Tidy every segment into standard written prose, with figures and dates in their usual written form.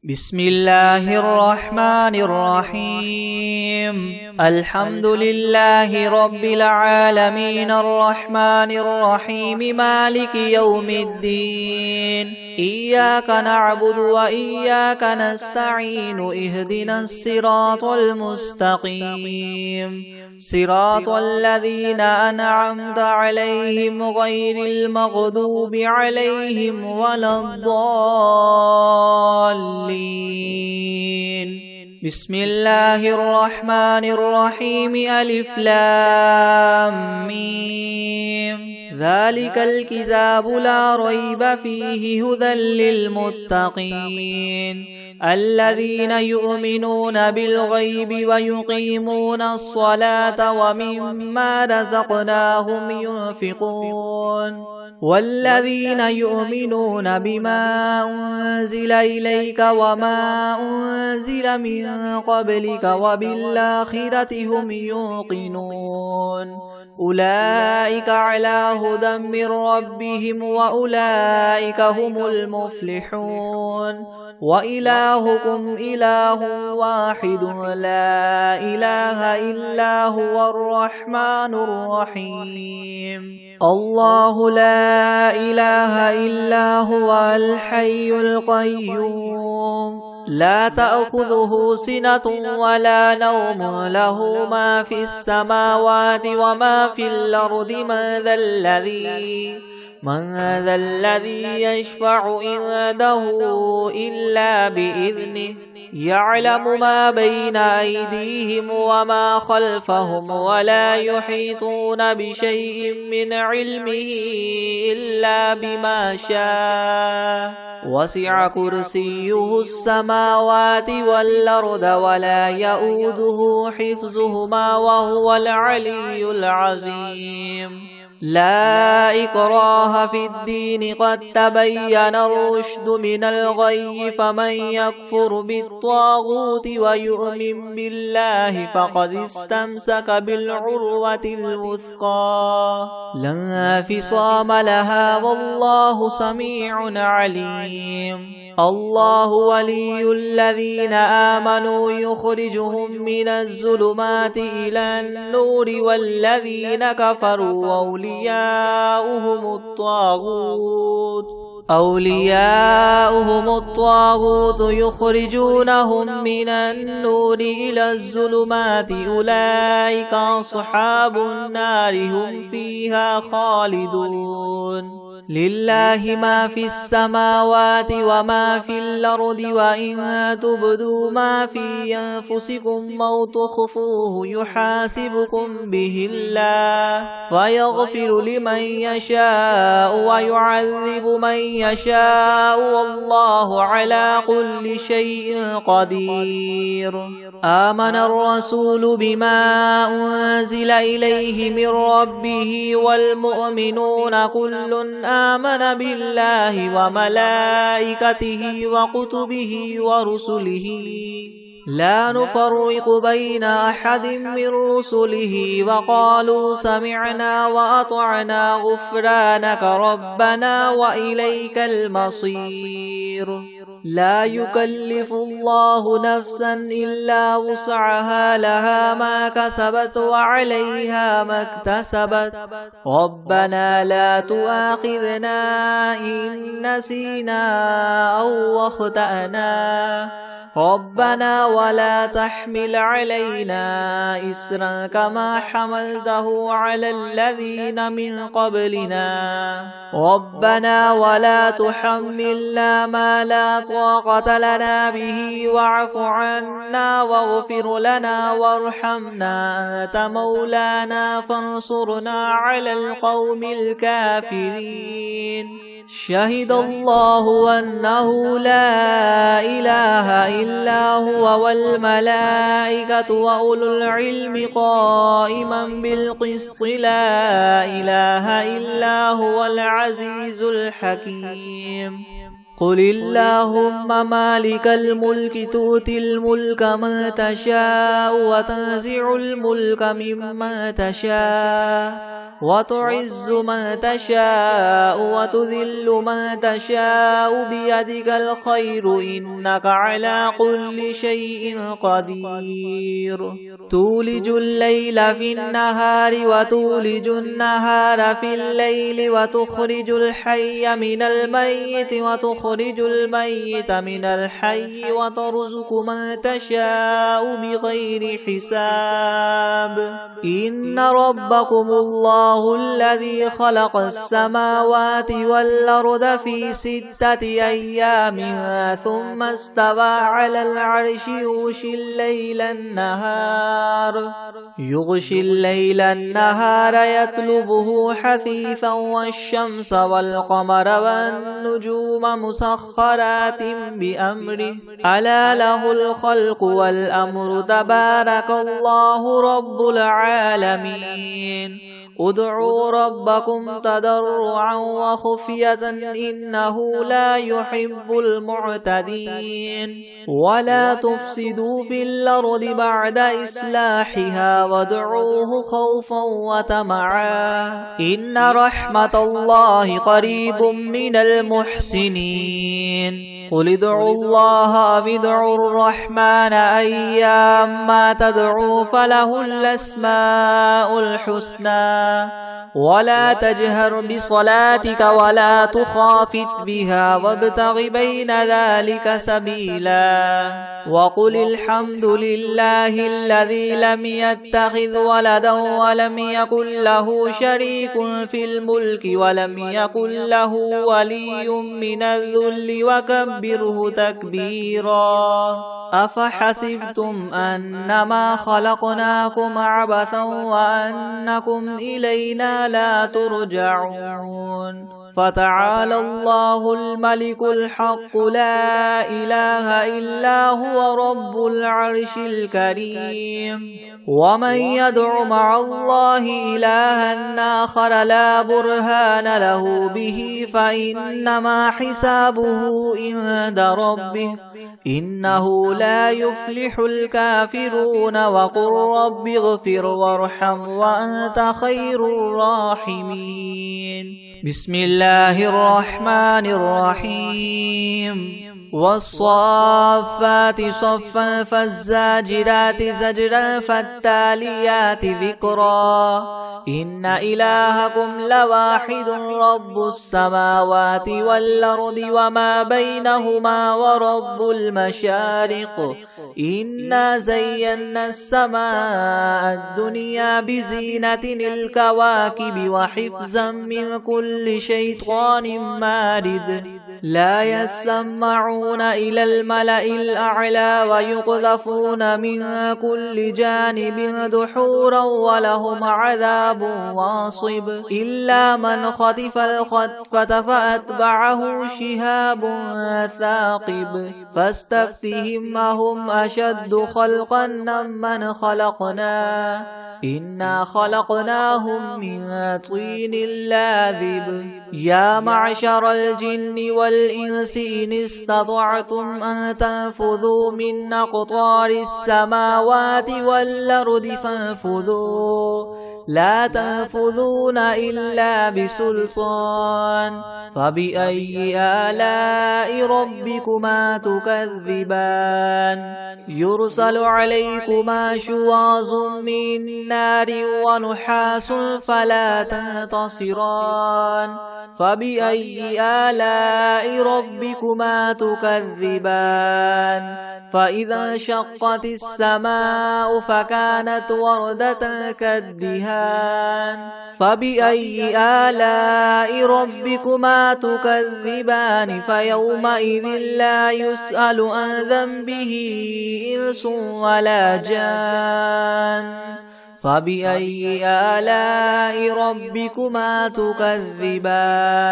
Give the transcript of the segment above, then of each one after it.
بسم الله الرحمن الرحيم الحمد لله رب العالمين الرحمن الرحيم مالك يوم الدين إياك نعبد وإياك نستعين اهدنا الصراط المستقيم صراط الذين أنعمت عليهم غير المغضوب عليهم ولا الضالين. بسم الله الرحمن الرحيم ألف لام ميم ذلك الكتاب لا ريب فيه هدى للمتقين الذين يؤمنون بالغيب ويقيمون الصلاة ومما رزقناهم ينفقون والذين يؤمنون بما أنزل إليك وما أنزل من قبلك وبالآخرة هم يوقنون أولئك على هدى من ربهم وأولئك هم المفلحون وإلهكم إله واحد لا إله إلا هو الرحمن الرحيم الله لا إله إلا هو الحي القيوم لا تأخذه سنة ولا نوم له ما في السماوات وما في الأرض من ذا الذي يشفع عنده إلا بإذنه يعلم ما بين أيديهم وما خلفهم ولا يحيطون بشيء من علمه إلا بما شاء وسع كرسيه السماوات والأرض ولا يؤوده حفظهما وهو العلي العظيم لا إكراه في الدين قد تبين الرشد من الغي فمن يكفر بالطاغوت ويؤمن بالله فقد استمسك بالعروة الوثقى لا انفصام لها والله سميع عليم الله ولي الذين آمنوا يخرجهم من الظلمات إلى النور والذين كفروا أولياؤهم الطاغوت يخرجونهم من النور إلى الظلمات أولئك أصحاب النار هم فيها خالدون لله ما في السماوات وما في الأرض وإن تبدوا ما في أنفسكم أو تخفوه يحاسبكم به الله فيغفر لمن يشاء ويعذب من يشاء والله على كل شيء قدير آمن الرسول بما أنزل إليه من ربه والمؤمنون كل آمن بالله وملائكته وكتبه ورسله لا نفرق بين أحد من رسله وقالوا سمعنا وأطعنا غفرانك ربنا وإليك المصير لا يكلف الله نفسا إلا وسعها لها ما كسبت وعليها ما اكتسبت ربنا لا تؤاخذنا إن نسينا أو أخطأنا ربنا ولا تحمل علينا إسرا كما حملته على الذين من قبلنا ربنا ولا تحملنا ما لا طاقة لنا به واعف عنا واغفر لنا وارحمنا أنت مولانا فانصرنا على القوم الكافرين شهد الله أنه لا إله إلا هو والملائكة وأولو العلم قائما بالقسط لا إله إلا هو العزيز الحكيم قل اللهم مالك الملك تؤتي الملك من تشاء وتنزع الملك ممن تشاء وتعز من تشاء وتذل من تشاء بيدك الخير إنك على كل شيء قدير تولج الليل في النهار وتولج النهار في الليل وتخرج الحي من الميت وتخرج الميت من الحي وترزق من تشاء بغير حساب إن ربكم الله الذي خلق السماوات والأرض في 6 أيام ثم استوى على العرش يغشي الليل النهار يطلبه حثيثا والشمس والقمر والنجوم مسخرات بأمره ألا له الخلق والأمر تبارك الله رب العالمين ادعوا ربكم تضرعا وخفية إنه لا يحب المعتدين ولا تفسدوا في الأرض بعد إصلاحها وادعوه خوفا وطمعا إن رحمة الله قريب من المحسنين قل ادعوا الله أو ادعوا الرحمن أيما تدعوا فله الأسماء الحسنى ولا تجهر بصلاتك ولا تخافت بها وابتغ بين ذلك سبيلا وقل الحمد لله الذي لم يتخذ ولدا ولم يكن له شريك في الملك ولم يكن له ولي من الذل وكبره تكبيرا أفحسبتم أنما خلقناكم عبثا وأنكم إلينا لا ترجعون فتعالى الله الملك الحق لا إله إلا هو رب العرش الكريم ومن يدع مع الله إلها آخر لا برهان له به فإنما حسابه عند ربه إنه لا يفلح الكافرون وقل رب اغفر وارحم وأنت خير الراحمين بسم الله الرحمن الرحيم والصافات صفا فالزاجرات زجرا فالتاليات ذكرا إن إلهكم لواحد رب السماوات والأرض وما بينهما ورب المشارق إنا زينا السماء الدنيا بزينة الكواكب وحفظا من كل شيطان مارد لا يسمعون إلى الملأ الأعلى ويقذفون من كل جانب دحورا ولهم عذاب واصب إلا من خطف الخطفة فأتبعه شهاب ثاقب فاستفتهم أهم أشد خلقا ممن خلقنا إنا خلقناهم من طين لاذب يا معشر الجن والإنس إن استطعتم أن تنفذوا من أقطار السماوات والأرض فانفذوا لا تنفذون إلا بسلطان فبأي آلاء ربكما تكذبان يرسل عليكما شواظ من نار ونحاس فلا تنتصران فبأي آلاء ربكما تكذبان فإذا انشقت السماء فكانت وردة كالدهان فبأي آلاء ربكما تكذبان فيومئذ لا يسأل عن ذنبه إنس ولا جان فبأي آلاء ربكما تكذبان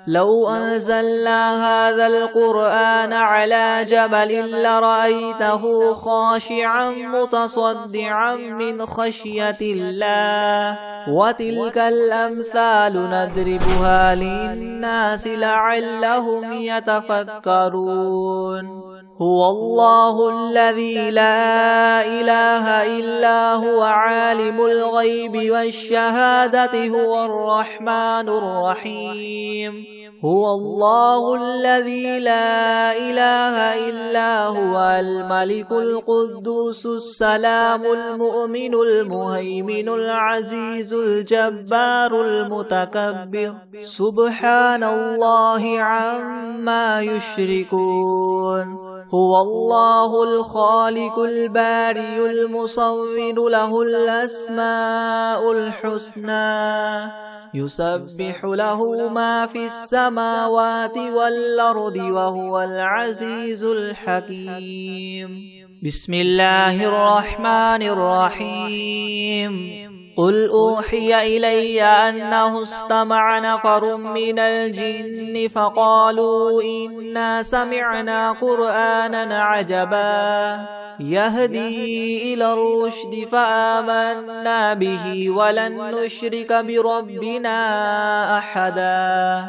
لو أنزلنا هذا القرآن على جبل لرأيته خاشعا متصدعا من خشية الله وتلك الأمثال نضربها للناس لعلهم يتفكرون هو الله الذي لا إله إلا هو عالم الغيب والشهادة هو الرحمن الرحيم هو الله الذي لا إله إلا هو الملك القدوس السلام المؤمن المهيمن العزيز الجبار المتكبر سبحان الله عما يشركون هو الله الخالق البارئ المصور له الأسماء الحسنى يسبح له ما في السماوات والأرض وهو العزيز الحكيم بسم الله الرحمن الرحيم قل أوحي إلي أنه استمع نفر من الجن فقالوا إنا سمعنا قرآنا عجبا يهدي إلى الرشد فآمنا به ولن نشرك بربنا أحدا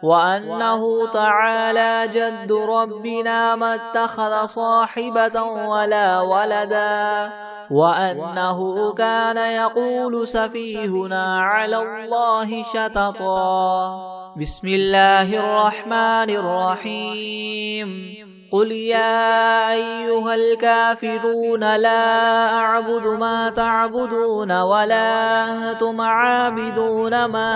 وأنه تعالى جد ربنا ما اتخذ صاحبة ولا ولدا وأنه كان يقول سفيهنا على الله شططا بسم الله الرحمن الرحيم قل يا أيها الكافرون لا أعبد ما تعبدون ولا أنتم عابدون ما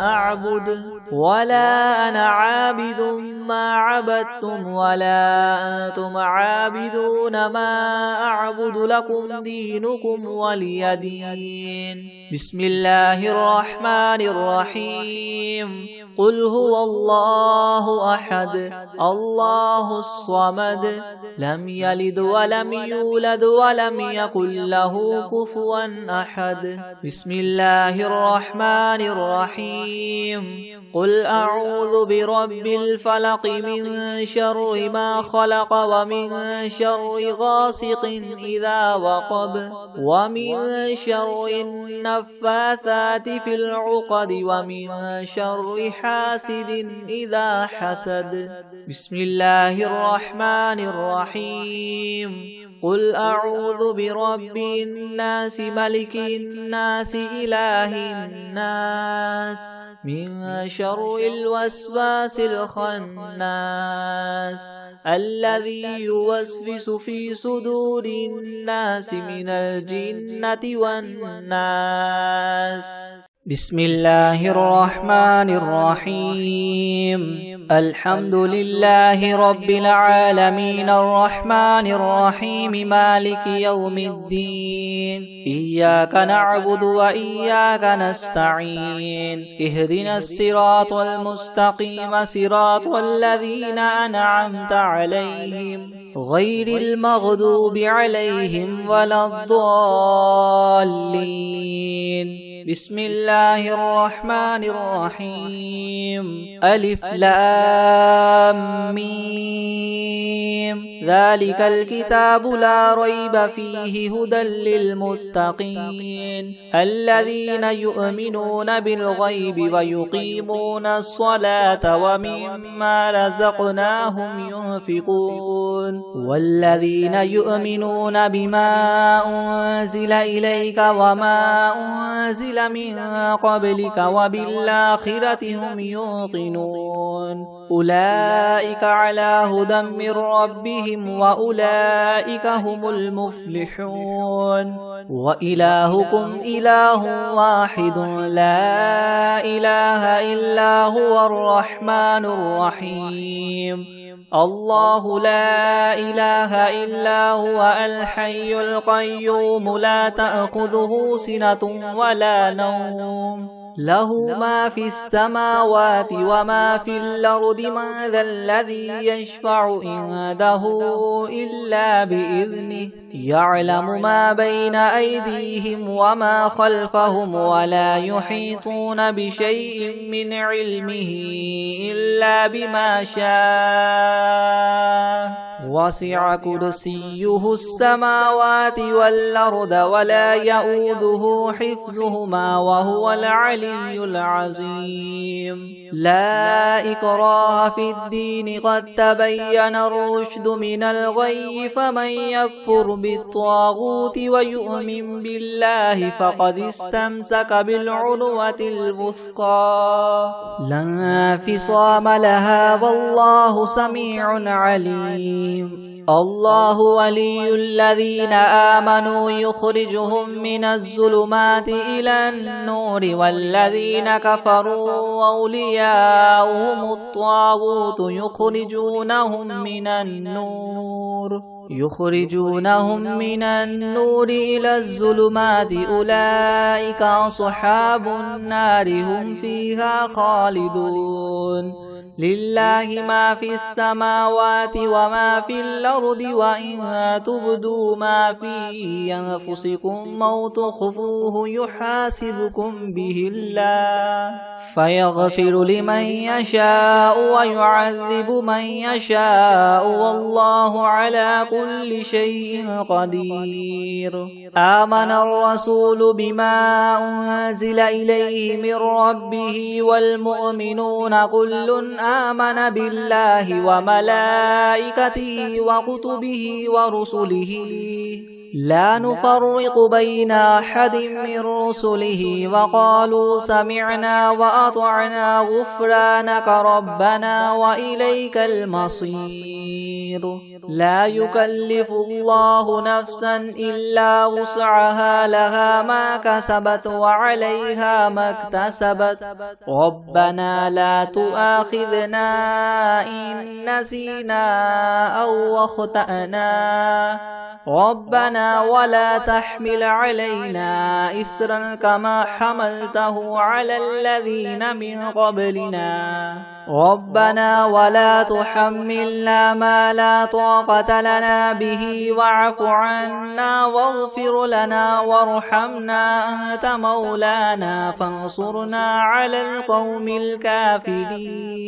أعبد ولا أنا عابد ما عبدتم ولا أنتم عابدون ما أعبد لكم دينكم ولي دين بسم الله الرحمن الرحيم قل هو الله أحد الله الصمد لم يلد ولم يولد ولم يكن له كفوا أحد بسم الله الرحمن الرحيم قل أعوذ برب الفلق من شر ما خلق ومن شر غاسق إذا وقب ومن شر النفاثات في العقد ومن شر حاسد إذا حسد بسم الله الرحمن الرحيم قل أعوذ برب الناس ملك الناس إله الناس من شر الوسواس الخناس الذي يوسوس في صدور الناس من الجنة والناس بسم الله الرحمن الرحيم الحمد لله رب العالمين الرحمن الرحيم مالك يوم الدين إياك نعبد وإياك نستعين اهدنا الصراط المستقيم صراط الذين أنعمت عليهم غير المغضوب عليهم ولا الضالين بسم الله الرحمن الرحيم ألف لام ميم ذلك الكتاب لا ريب فيه هدى للمتقين الذين يؤمنون بالغيب ويقيمون الصلاة ومما رزقناهم ينفقون والذين يؤمنون بما أنزل إليك وما أنزل من قبلك وبالآخرة هم يوقنون أولئك على هدى من ربهم وأولئك هم المفلحون وإلهكم إله واحد لا إله إلا هو الرحمن الرحيم الله لا إله إلا هو الحي القيوم لا تأخذه سنة ولا نوم له ما في السماوات وما في الأرض من ذا الذي يشفع عنده إلا بإذنه يعلم ما بين أيديهم وما خلفهم ولا يحيطون بشيء من علمه إلا بما شاء وسع كرسيه السماوات والأرض ولا يؤوده حفظهما وهو العلي العظيم لا إكراه في الدين قد تبين الرشد من الغي فمن يكفر بالطاغوت ويؤمن بالله فقد استمسك بالعروة الوثقى لا انفصام لها والله سميع عليم الله ولي الذين آمنوا يخرجهم من الظلمات إلى النور والذين كفروا أولياؤهم الطاغوت يخرجونهم من النور إلى الظلمات أولئك أصحاب النار هم فيها خالدون لله ما في السماوات وما في الأرض وإن تبدوا ما في أنفسكم أو تخفوه يحاسبكم به الله فيغفر لمن يشاء ويعذب من يشاء والله على كل شيء قدير آمن الرسول بما أنزل إليه من ربه والمؤمنون كل آمن بالله وملائكته وكتبه ورسله لا نفرق بين أحد من رسله وقالوا سمعنا وأطعنا غفرانك ربنا وإليك المصير لا يكلف الله نفسا إلا وسعها لها ما كسبت وعليها ما اكتسبت ربنا لا تؤاخذنا إن نسينا أو أخطأنا ربنا ولا تحمل علينا إسرا كما حملته على الذين من قبلنا ربنا ولا تحملنا ما لا طاقة لنا به واعف عنا واغفر لنا وارحمنا أنت مولانا فانصرنا على القوم الكافرين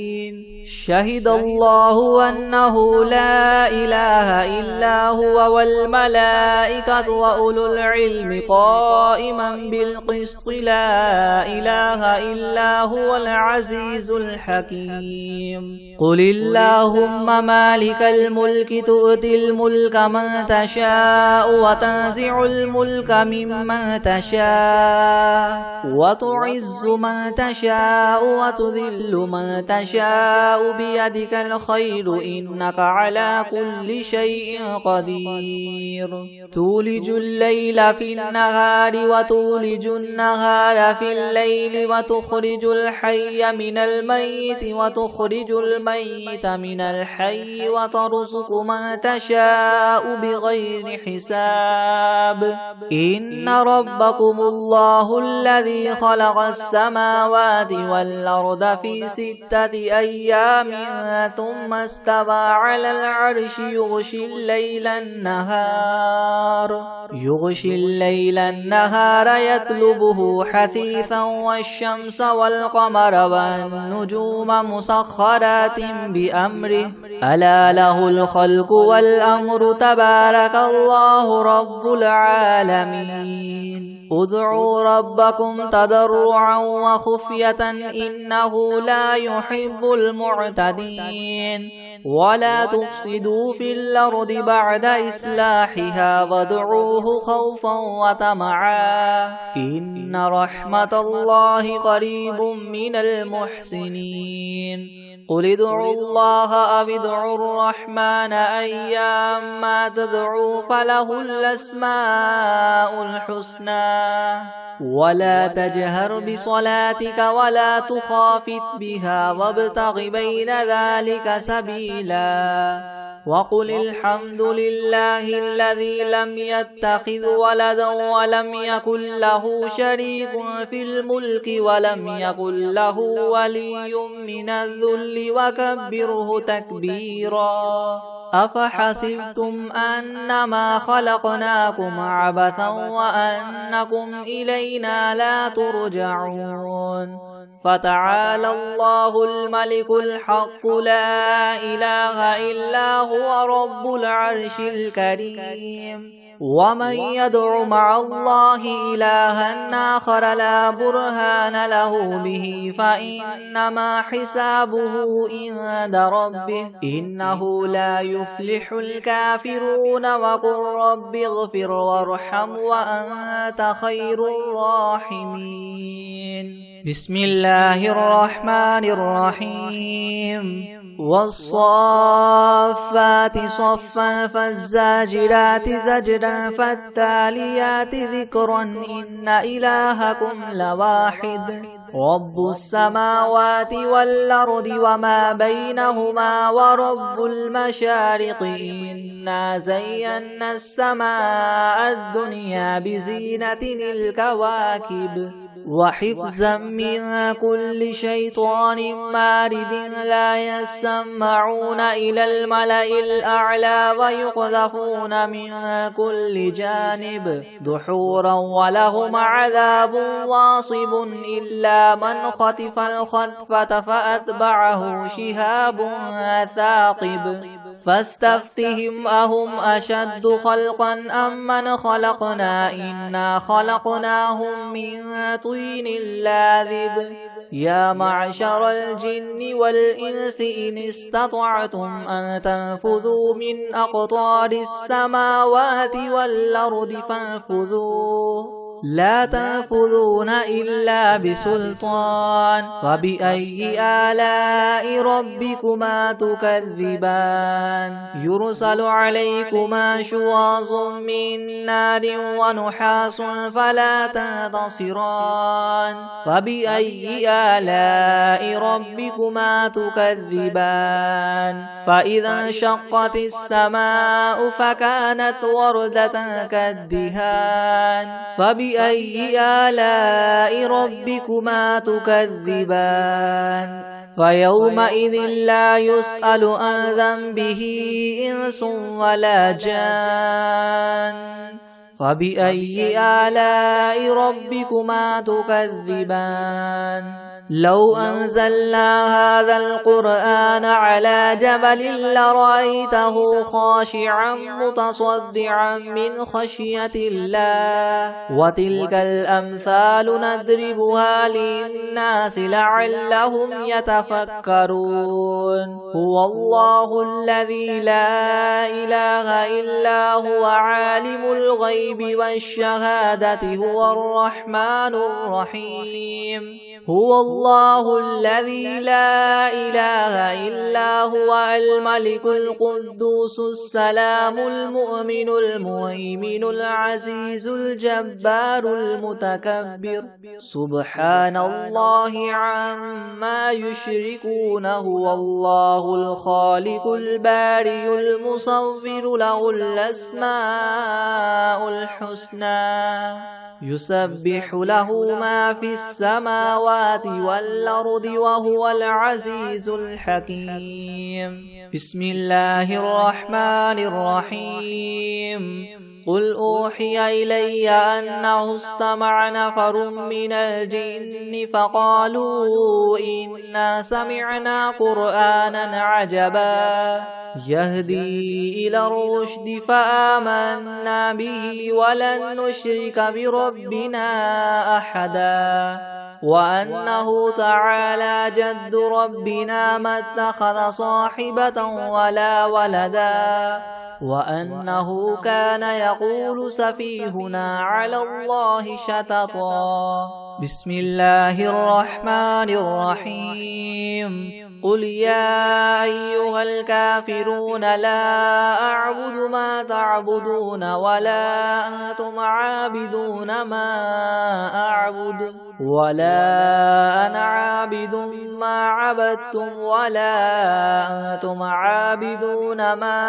شهد الله أنه لا إله إلا هو والملائكة وأولو العلم قائما بالقسط لا إله إلا هو العزيز الحكيم قل اللهم مالك الملك تؤتي الملك من تشاء وتنزع الملك ممن تشاء وتعز من تشاء وتذل من تشاء بيدك الخير إنك على كل شيء قدير تولج الليل في النهار وتولج النهار في الليل وتخرج الحي من الميت وتخرج الميت من الحي وترزق من تشاء بغير حساب إن ربكم الله الذي خلق السماوات والأرض في 6 أيام ثم استوى على العرش يغشي الليل النهار يطلبه حثيثا والشمس والقمر والنجوم مسخرات بأمره ألا له الخلق والأمر تبارك الله رب العالمين ادعوا ربكم تضرعا وخفية إنه لا يحب المعتدين ولا تفسدوا في الأرض بعد إصلاحها وادعوه خوفا وطمعا إن رحمة الله قريب من المحسنين قل ادعوا الله أو ادعوا الرحمن أيما تدعوا فله الأسماء الحسنى ولا تجهر بصلاتك ولا تخافت بها وابتغ بين ذلك سبيلا وقل الحمد لله الذي لم يتخذ ولدا ولم يكن له شريك في الملك ولم يكن له ولي من الذل وكبره تكبيرا أفحسبتم أنما خلقناكم عبثا وأنكم إلينا لا ترجعون فتعالى الله الملك الحق لا إله إلا هو رب العرش الكريم ومن يدع مع الله إلها آخر لا برهان له به فإنما حسابه عند ربه إنه لا يفلح الكافرون وقل رب اغفر وارحم وأنت خير الراحمين بسم الله الرحمن الرحيم والصافات صفا فالزاجرات زجرا فالتاليات ذكرا إن إلهكم لواحد رب السماوات والأرض وما بينهما ورب المشارق إنا زينا السماء الدنيا بزينة الكواكب وحفظا من كل شيطان مارد لا يسمعون إلى الملأ الأعلى ويقذفون من كل جانب دحورا ولهم عذاب واصب إلا من خطف الخطفة فأتبعه شهاب ثاقب فاستفتهم أهم أشد خلقا أم من خلقنا إنا خلقناهم من طين لاذب يا معشر الجن والإنس إن استطعتم أن تنفذوا من أقطار السماوات والأرض فانفذوا لا تنفذون إلا بسلطان فبأي آلاء ربكما تكذبان يرسل عليكما شواظ من نار ونحاس فلا تنتصران فبأي آلاء ربكما تكذبان فإذا انشقت السماء فكانت وردة كالدهان فبأي آلاء ربكما تكذبان فيومئذ لا يسأل عن ذنبه إنس ولا جان فبأي آلاء ربكما تكذبان لو أنزلنا هذا القرآن على جبل لرأيته خاشعا متصدعا من خشية الله وتلك الأمثال نضربها للناس لعلهم يتفكرون هو الله الذي لا إله إلا هو عالم الغيب والشهادة هو الرحمن الرحيم هو الله الذي لا إله إلا هو الملك القدوس السلام المؤمن المهيمن العزيز الجبار المتكبر سبحان الله عما يشركون هو الله الخالق البارئ المصور له الأسماء الحسنى يسبح له ما في السماوات والأرض وهو العزيز الحكيم بسم الله الرحمن الرحيم قل أوحي إلي أنه استمع نفر من الجن فقالوا إنا سمعنا قرآنا عجبا يهدي إلى الرشد فآمنا به ولن نشرك بربنا أحدا وأنه تعالى جد ربنا ما اتخذ صاحبة ولا ولدا وأنه كان يقول سفيهنا على الله شططا بسم الله الرحمن الرحيم قل يا أيها الكافرون لا أعبد ما تعبدون ولا أنتم عابدون ما أعبد ولا أنا عابد ما عبدتم ولا أنتم عابدون ما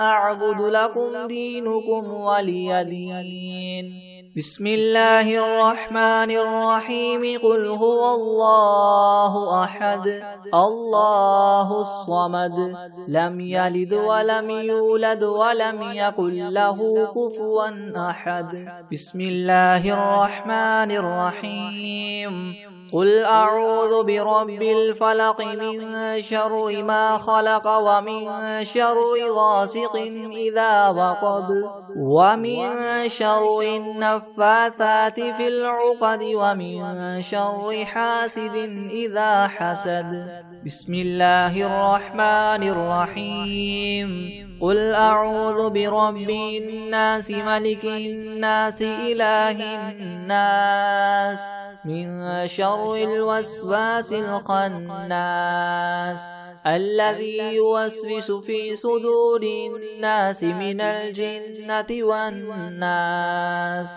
أعبد لكم دينكم ولي دين بسم الله الرحمن الرحيم قل هو الله أحد الله الصمد لم يلد ولم يولد ولم يكن له كفوا أحد بسم الله الرحمن الرحيم قل أعوذ برب الفلق من شر ما خلق ومن شر غاسق إذا وقب ومن شر النفاثات في العقد ومن شر حاسد إذا حسد. بسم الله الرحمن الرحيم. قل أعوذ برب الناس ملك الناس إله الناس من شر الوسواس الخناس الذي يوسوس في صدور الناس من الجنة والناس.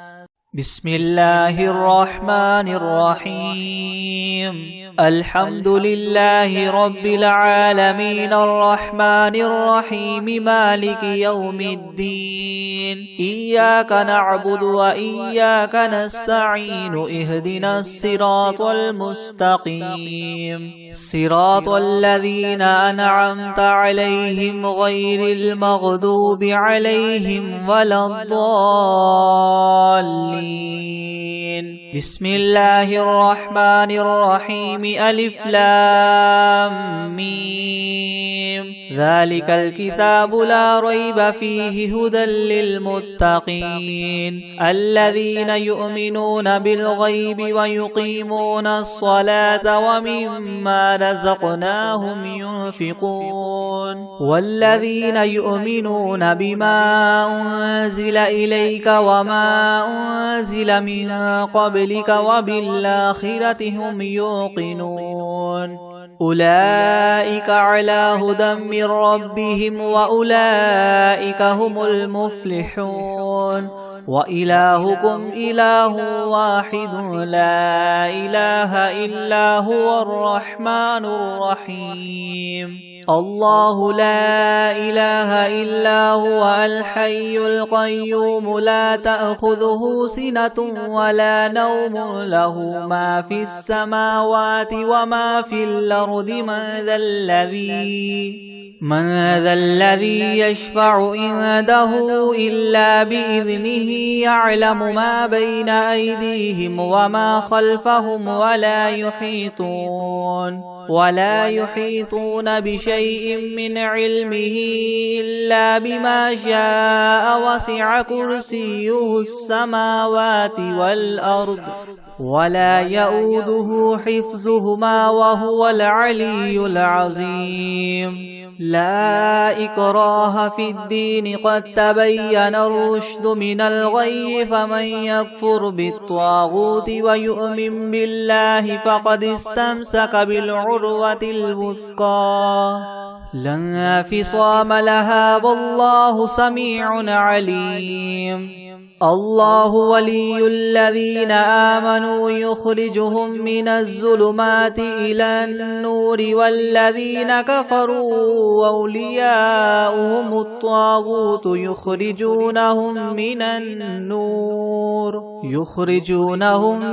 بسم الله الرحمن الرحيم. الحمد لله رب العالمين الرحمن الرحيم مالك يوم الدين. إياك نعبد وإياك نستعين. اهدنا الصراط المستقيم صراط الذين أنعمت عليهم غير المغضوب عليهم ولا الضالين. بسم الله الرحمن الرحيم. ألف لام ميم. ذلك الكتاب لا ريب فيه هدى للمتقين الذين يؤمنون بالغيب ويقيمون الصلاة ومما رزقناهم ينفقون والذين يؤمنون بما أنزل إليك وما أنزل من قبلك وبالآخرة هم يوقنون أولئك على هدى من ربهم وأولئك هم المفلحون. وإلهكم إله واحد لا إله إلا هو الرحمن الرحيم. الله لا إله إلا هو الحي القيوم لا تأخذه سنة ولا نوم له ما في السماوات وما في الأرض. من ذا الذي يشفع عنده إلا بإذنه يعلم ما بين أيديهم وما خلفهم ولا يحيطون بشيء من علمه إلا بما شاء. وسع كرسيه السماوات والأرض ولا يؤوده حفظهما وهو العلي العظيم. لا إكراه في الدين قد تبين الرشد من الغي فمن يكفر بالطاغوت ويؤمن بالله فقد استمسك بالعروة الوثقى لا انفصام لها والله سميع عليم. الله ولي الذين آمنوا يخرجهم من الظلمات إلى النور والذين كفروا أولياؤهم الطاغوت يخرجونهم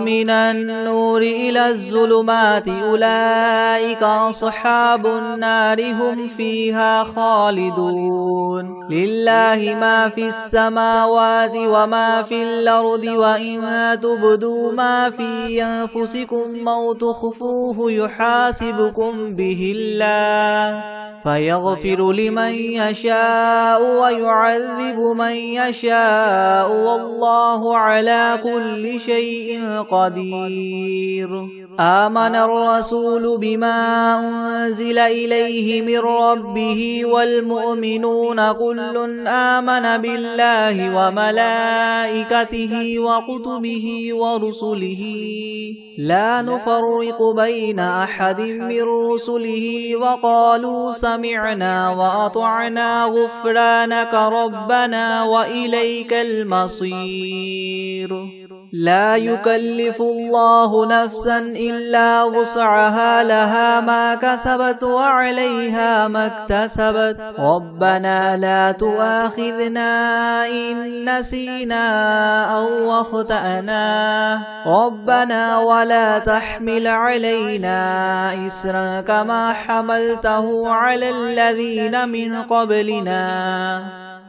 من النور إلى الظلمات أولئك أصحاب النار هم فيها خالدون. لله ما في السماوات وما في الأرض وإن تبدوا ما في أنفسكم أو تخفوه يحاسبكم به الله فيغفر لمن يشاء ويعذب من يشاء والله على كل شيء قدير. آمن الرسول بما أنزل إليه من ربه والمؤمنون كل آمن بالله وملائكته وكتبه ورسله لا نفرق بين أحد من رسله وقالوا سمعنا وأطعنا غفرانك ربنا وإليك المصير. لا يكلف الله نفسا إلا وسعها لها ما كسبت وعليها ما اكتسبت ربنا لا تؤاخذنا إن نسينا أو أخطأنا ربنا ولا تحمل علينا إسرا كما حملته على الذين من قبلنا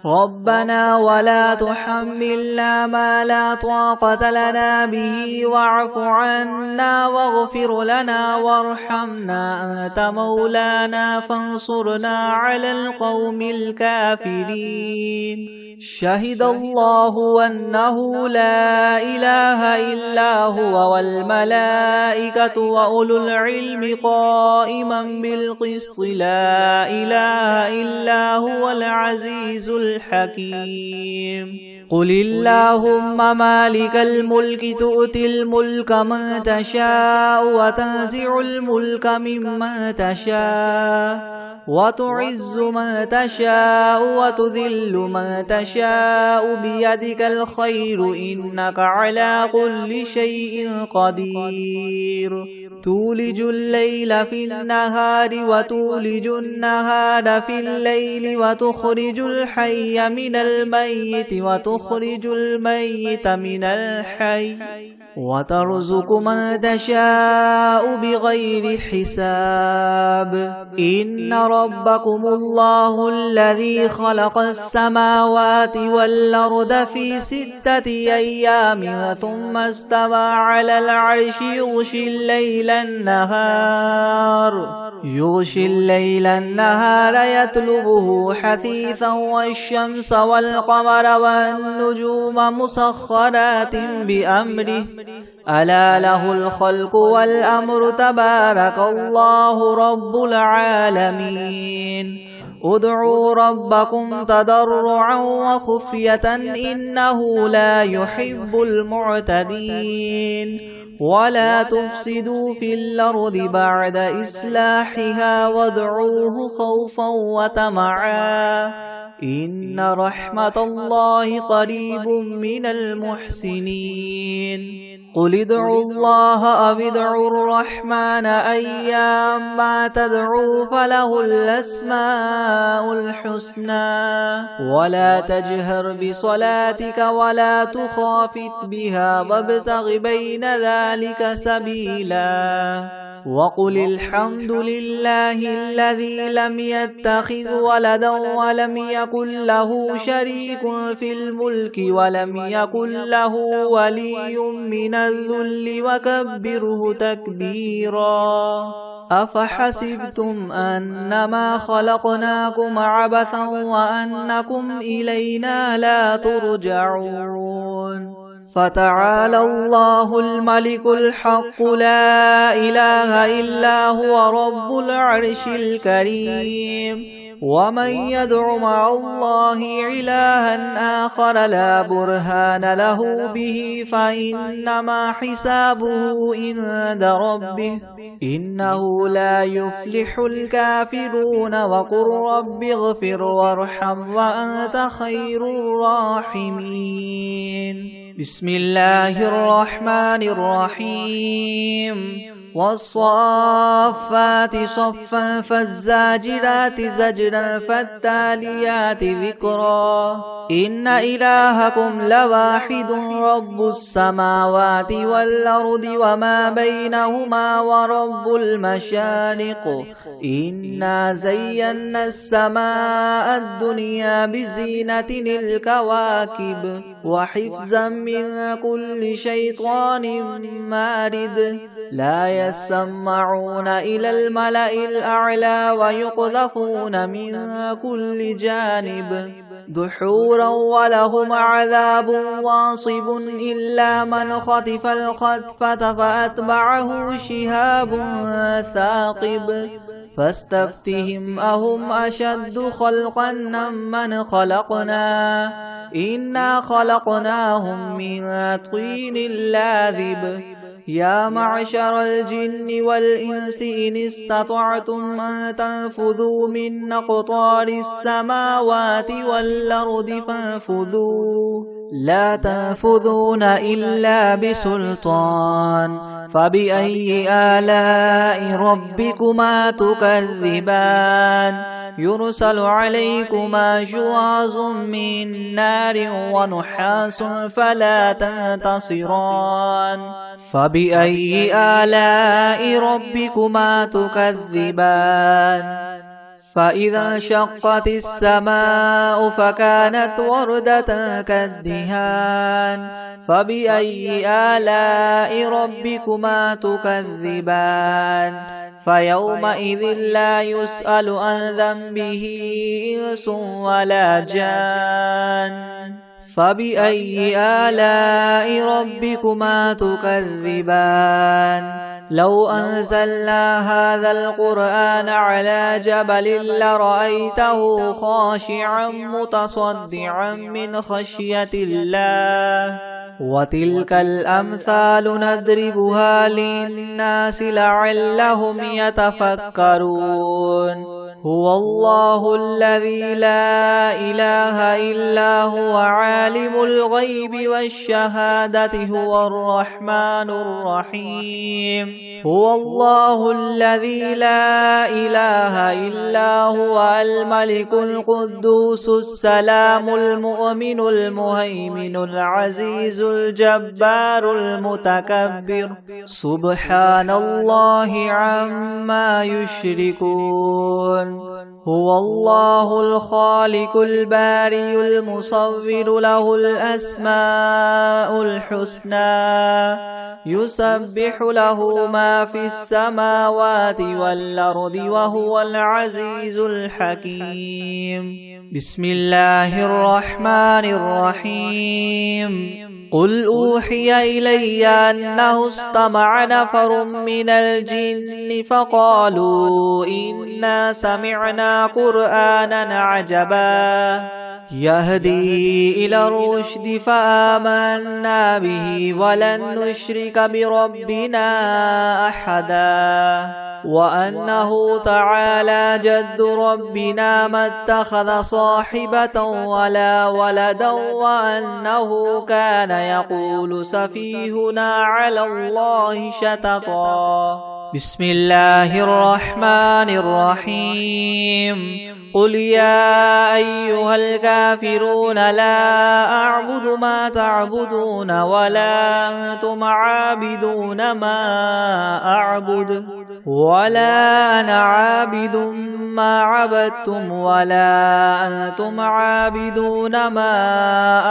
ربنا ولا تحملنا ما لا طاقة لنا به واعف عنا واغفر لنا وارحمنا أنت مولانا فانصرنا على القوم الكافرين شهد الله أنه لا إله إلا هو والملائكة وأولو العلم قائما بالقسط لا إله إلا هو العزيز الحكيم قل اللهم مالك الملك تؤتي الملك من تشاء وتنزع الملك ممن تشاء وتعز من تشاء وتذل من تشاء بيدك الخير إنك على كل شيء قدير تولج الليل في النهار وتولج النهار في الليل وتخرج الحي من الميت وتخرج الميت من الحي وترزق من تشاء بغير حساب إن ربكم الله الذي خلق السماوات والأرض في 6 أيام ثم استوى على العرش يغشي الليل النهار يطلبه حثيثا والشمس والقمر والنجوم مسخرات بأمره ألا له الخلق والأمر تبارك الله رب العالمين ادعوا ربكم تضرعا وخفية إنه لا يحب المعتدين ولا تفسدوا في الأرض بعد إصلاحها وادعوه خوفا وطمعا إن رحمة الله قريب من المحسنين قل ادعوا الله أو ادعوا الرحمن أيما تدعوا فله الأسماء الحسنى ولا تجهر بصلاتك ولا تخافت بها وابتغ بين ذلك سبيلا وقل الحمد لله الذي لم يتخذ ولدا ولم يكن له شريك في الملك ولم يكن له ولي من الذل وكبره تكبيرا أفحسبتم أنما خلقناكم عبثا وأنكم إلينا لا ترجعون فتعالى الله الملك الحق لا إله إلا هو رب العرش الكريم ومن يدع مع الله إلها آخر لا برهان له به فإنما حسابه عند ربه إنه لا يفلح الكافرون وقل رب اغفر وارحم وأنت خير الراحمين بسم الله الرحمن الرحيم والصافات صفا فالزاجرات زجرا فالتاليات ذكرا إن إلهكم لواحد رب السماوات والأرض وما بينهما ورب المشارق إنا زينا السماء الدنيا بزينة الكواكب وحفظا من كل شيطان مارد لا يسمعون إلى الملأ الأعلى ويقذفون من كل جانب دحورا ولهم عذاب واصب إلا من خطف الخطفة فأتبعه شهاب ثاقب فاستفتهم أهم أشد خلقا من خلقنا إنا خلقناهم من طين لاذب يا معشر الجن والإنس إن استطعتم أن تنفذوا من أقطار السماوات والأرض فانفذوا لا تنفذون إلا بسلطان فبأي آلاء ربكما تكذبان يرسل عليكما شواظ من نار ونحاس فلا تنتصران فبأي آلاء ربكما تكذبان فإذا انشقت السماء فكانت وردة كالدهان فبأي آلاء ربكما تكذبان فيومئذ لا يسأل عن ذنبه إنس ولا جان فبأي آلاء ربكما تكذبان لو أنزلنا هذا القرآن على جبل لرأيته خاشعا متصدعا من خشية الله وتلك الأمثال نضربها للناس لعلهم يتفكرون هو الله الذي لا إله إلا هو عالم الغيب والشهادة هو الرحمن الرحيم هو الله الذي لا إله إلا هو الملك القدوس السلام المؤمن المهيمن العزيز الجبار المتكبر سبحان الله عما يشركون هو الله الخالق الباري المصور له الأسماء الحسنى يسبح له ما في السماوات والأرض وهو العزيز الحكيم بسم الله الرحمن الرحيم قل أوحي إلي أنه استمع نفر من الجن فقالوا إنا سمعنا قرآنا عجبا يهدي إلى الرشد فآمنا به ولن نشرك بربنا أحدا وأنه تعالى جد ربنا ما اتخذ صاحبة ولا ولدا وأنه كان يقول سفيهنا على الله شططا بسم الله الرحمن الرحيم قل يا أيها الكافرون لا أعبد ما تعبدون ولا أنتم عابدون ما أعبد ولا أنا عابد ما عبدتم ولا أنتم عابدون ما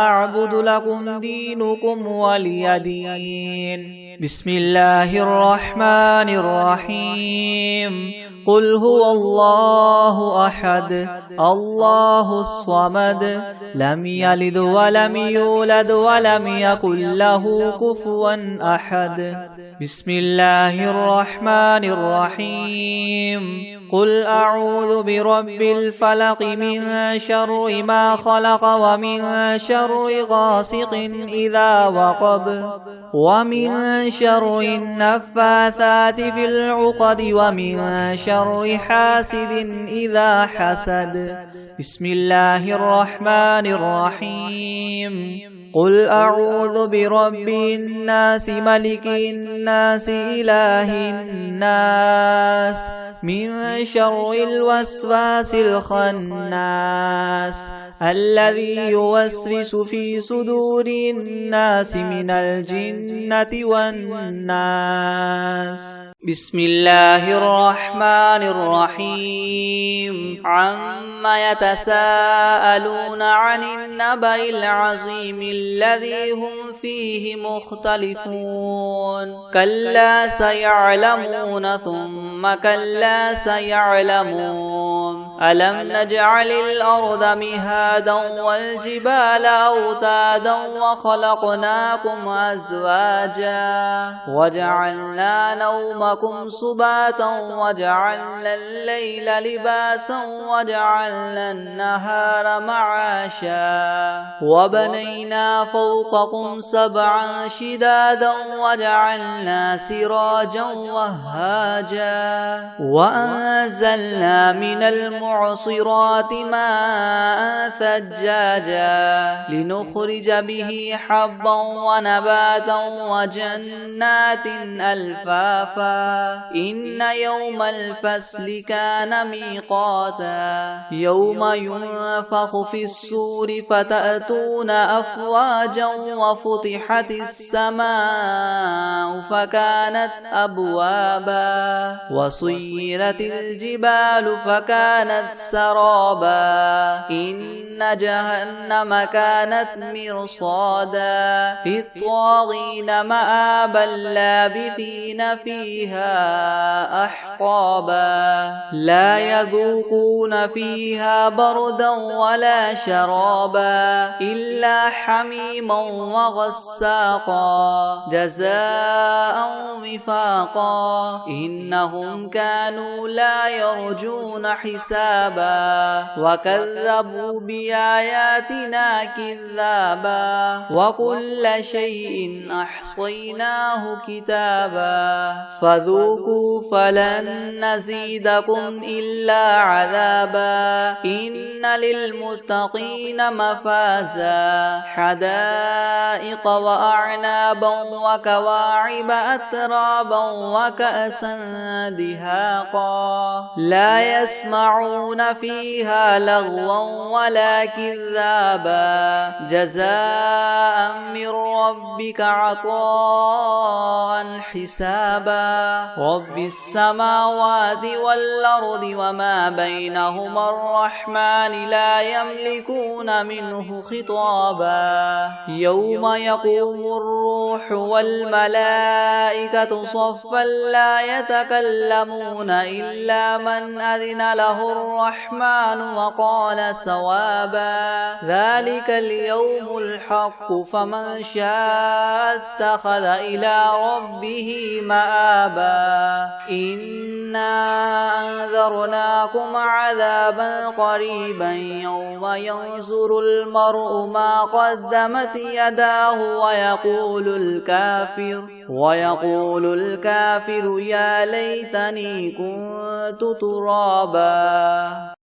أعبد لكم دينكم ولي دين بسم الله الرحمن الرحيم قل هو الله أحد الله الصمد لم يلد ولم يولد ولم يكن له كفوا أحد بسم الله الرحمن الرحيم قل أعوذ برب الفلق من شر ما خلق ومن شر غاسق إذا وقب ومن شر النفاثات في العقد ومن شر حاسد إذا حسد بسم الله الرحمن الرحيم قل أعوذ برب الناس ملك الناس إله الناس من شر الوسواس الخناس الذي يوسوس في صدور الناس من الجنة والناس بسم الله الرحمن الرحيم عما يتساءلون عن النبأ العظيم الذي هم فيه مختلفون كلا سيعلمون ثم كلا سيعلمون ألم نجعل الأرض مهادا والجبال أوتادا وخلقناكم أزواجا وجعلنا نومكم سباتا وجعلنا الليل لباسا وجعلنا النهار معاشا وبنينا فوقكم سبعا شدادا وجعلنا سراجا وهاجا وأنزلنا من المعصرات ماء ثجاجا لنخرج به حبا ونباتا وجنات ألفافا إن يوم الفصل كان ميقاتا يوم ينفخ في الصور فتأتون أفواجا وفتحت السماء فكانت أبوابا وسيرت الجبال فكانت سرابا إن جهنم كانت مرصادا للطاغين مآبا لابثين فيها أحقابا لا يذوقون فيها بردا ولا شرابا إلا حميما وغساقا جزاء وفاقا إنهم كانوا لا يرجون حسابا وكذبوا بآياتنا كذابا وكل شيء أحصيناه كتابا فذوقوا فلن نزيدكم إلا عذابا إن للمتقين مفازا حدائق وأعنابا وكواعب أترابا وكأسا دهاقا لا يسمعون فيها لغوا ولا كذابا جزاء من ربك عطاء حسابا رب السماوات والأرض وما بينهما الرحمن لا يملكون منه خطابا يوم يقوم الروح والملائكة صفا لا يتكلمون إلا من أذن له الرحمن وقال صوابا ذلك اليوم الحق فمن شاء اتخذ إلى ربه مآبا إنا أنذرناكم عذابا قريبا يوم ينظر المرء ما قدمت يداه ويقول الكافر يا ليتني كنت ترابا.